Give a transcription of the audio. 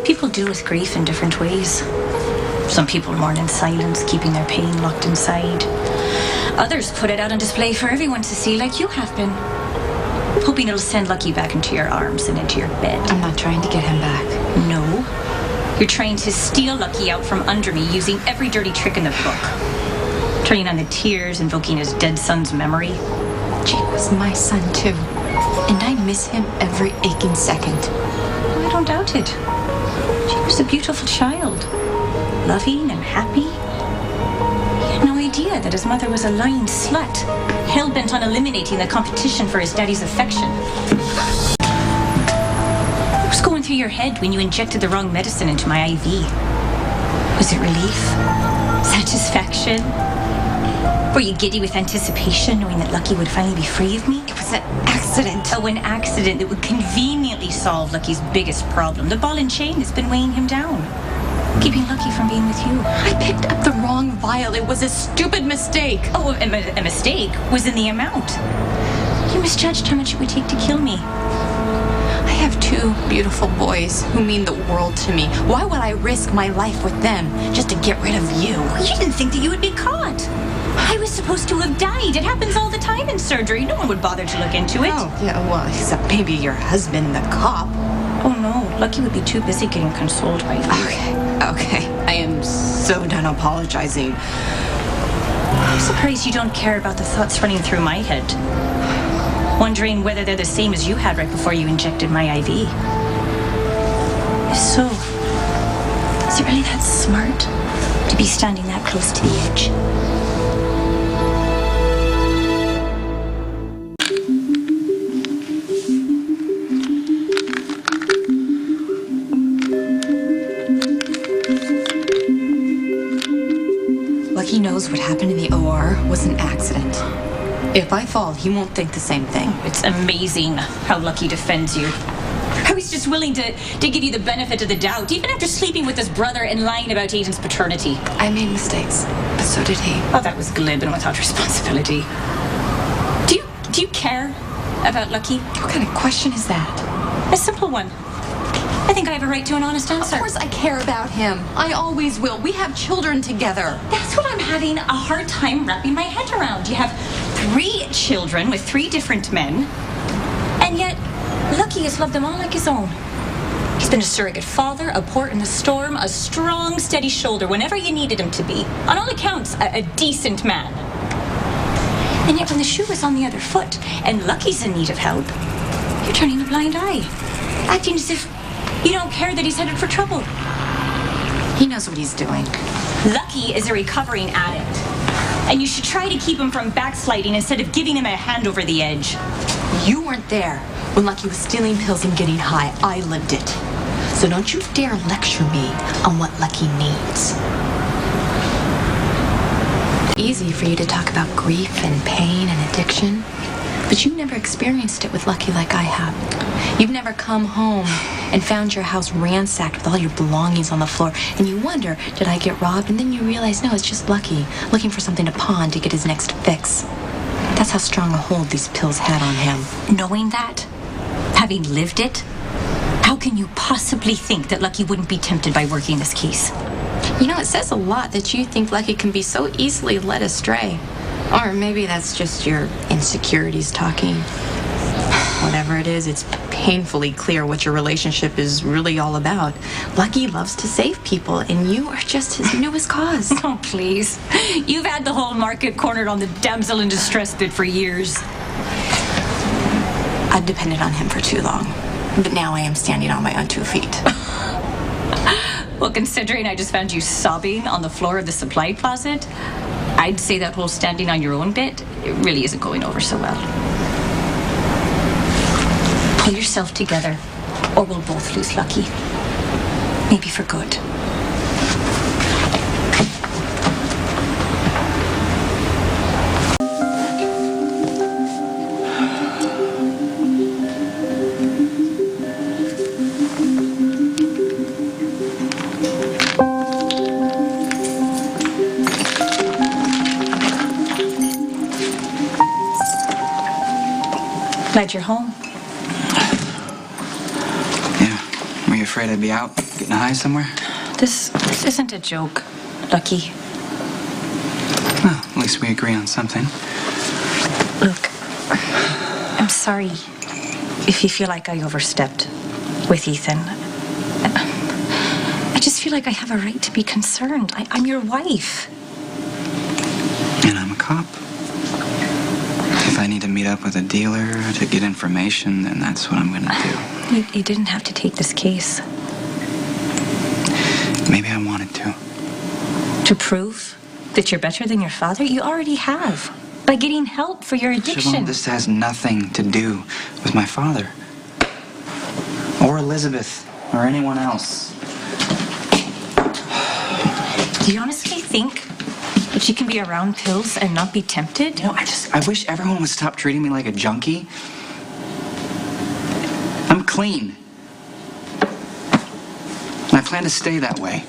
People deal with grief in different ways. Some people mourn in silence, keeping their pain locked inside. Others put it out on display for everyone to see, like you have been. Hoping it'll send Lucky back into your arms and into your bed. I'm not trying to get him back. No. You're trying to steal Lucky out from under me using every dirty trick in the book. Turning on the tears, invoking his dead son's memory. Jake was my son, too. And I miss him every aching second. I don't doubt it. She was a beautiful child. Loving and happy. He had no idea that his mother was a lying slut, hell-bent on eliminating the competition for his daddy's affection. What was going through your head when you injected the wrong medicine into my IV? Was it relief? Satisfaction? Were you giddy with anticipation, knowing that Lucky would finally be free of me? It was an accident. Oh, an accident that would conveniently solve Lucky's biggest problem. The ball and chain that's been weighing him down. Keeping Lucky from being with you. I picked up the wrong vial. It was a stupid mistake. Oh, a mistake was in the amount. You misjudged how much it would take to kill me. I have two beautiful boys who mean the world to me. Why would I risk my life with them just to get rid of you? You didn't think that you would be caught. I was supposed to have died. It happens all the time in surgery. No one would bother to look into it. Oh, yeah, well, except maybe your husband, the cop. Oh, no. Lucky would be too busy getting consoled by you. Okay. I am so done apologizing. I'm surprised you don't care about the thoughts running through my head. Wondering whether they're the same as you had right before you injected my IV. If so, is it really that smart to be standing that close to the edge? Lucky knows what happened in the OR was an accident. If I fall, he won't think the same thing. It's amazing how Lucky defends you. How he's just willing to give you the benefit of the doubt, even after sleeping with his brother and lying about Aiden's paternity. I made mistakes, but so did he. Oh, that was glib and without responsibility. Do you care about Lucky? What kind of question is that? A simple one. I think I have a right to an honest answer. Of course I care about him. I always will. We have children together. That's what I'm having a hard time wrapping my head around. You have 3 children with 3 different men, and yet Lucky has loved them all like his own. He's been a surrogate father, a port in the storm, a strong, steady shoulder whenever you needed him to be. On all accounts, a decent man. And yet when the shoe is on the other foot, and Lucky's in need of help, you're turning a blind eye, acting as if you don't care that he's headed for trouble. He knows what he's doing. Lucky is a recovering addict, and you should try to keep him from backsliding instead of giving him a hand over the edge. You weren't there when Lucky was stealing pills and getting high. I lived it. So don't you dare lecture me on what Lucky needs. It's easy for you to talk about grief and pain and addiction, but you've never experienced it with Lucky like I have. You've never come home and found your house ransacked with all your belongings on the floor, and you wonder, did I get robbed? And then you realize, no, it's just Lucky, looking for something to pawn to get his next fix. That's how strong a hold these pills had on him. Knowing that, having lived it, how can you possibly think that Lucky wouldn't be tempted by working this case? You know, it says a lot that you think Lucky can be so easily led astray. Or maybe that's just your insecurities talking. Whatever it is, it's painfully clear what your relationship is really all about. Lucky loves to save people, and you are just his newest cause. Oh, please. You've had the whole market cornered on the damsel in distress bit for years. I've depended on him for too long, but now I am standing on my own 2 feet. Well, considering I just found you sobbing on the floor of the supply closet, I'd say that whole standing on your own bit, it really isn't going over so well. Pull yourself together, or we'll both lose Lucky. Maybe for good. Glad you're home. Yeah. Were you afraid I'd be out? Getting high somewhere? This isn't a joke, Lucky. Well, at least we agree on something. Look, I'm sorry if you feel like I overstepped with Ethan. I just feel like I have a right to be concerned. I'm your wife. And I'm a cop. If I need to meet up with a dealer to get information, then that's what I'm gonna do. You didn't have to take this case. Maybe I wanted to. To prove that you're better than your father? You already have. By getting help for your addiction. Siobhan, this has nothing to do with my father. Or Elizabeth. Or anyone else. Do you honestly think that you can be around pills and not be tempted? You know, I wish everyone would stop treating me like a junkie. I'm clean. And I plan to stay that way.